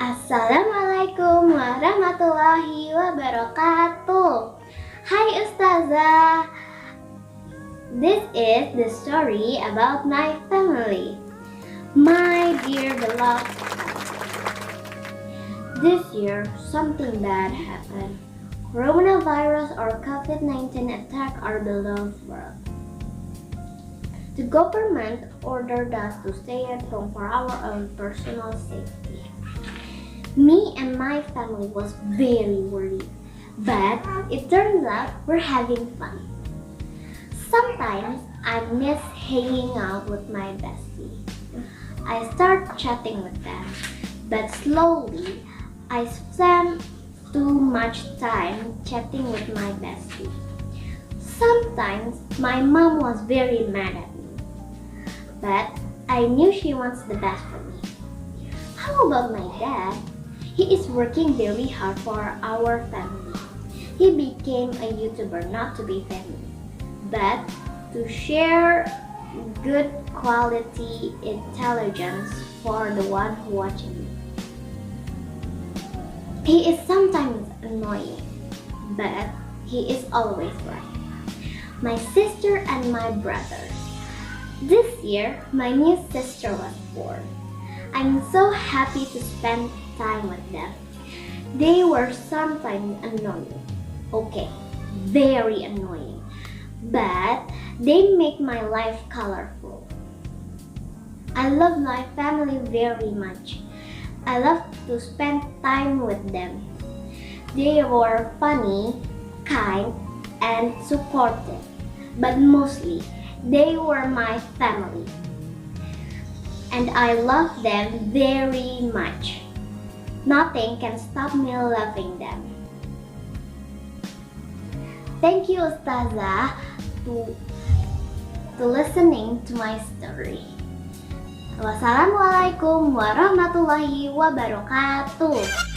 Assalamualaikum warahmatullahi wabarakatuh. Hi Ustazah. This is the story about my family. My dear beloved, this year something bad happened. Coronavirus or COVID-19 attacked our beloved world. The government ordered us to stay at home for our own personal safety. Me and my family was very worried, but it turns out we're having fun. Sometimes I miss hanging out with my bestie. I start chatting with them, but slowly I spend too much time chatting with my bestie. Sometimes my mom was very mad at me, but I knew she wants the best for me. How about my dad? He is working very hard for our family. He became a YouTuber not to be famous, but to share good quality intelligence for the one who watching me. He is sometimes annoying, but he is always right. My sister and my brother. This year, my new sister was born. I'm so happy to spend time with them. They were sometimes annoying. Okay, very annoying. But they make my life colorful. I love my family very much. I love to spend time with them. They were funny, kind, and supportive. But mostly, they were my family. And I love them very much. Nothing can stop me loving them. Thank you, Ustazah, to listening to my story. Wassalamualaikum warahmatullahi wabarakatuh.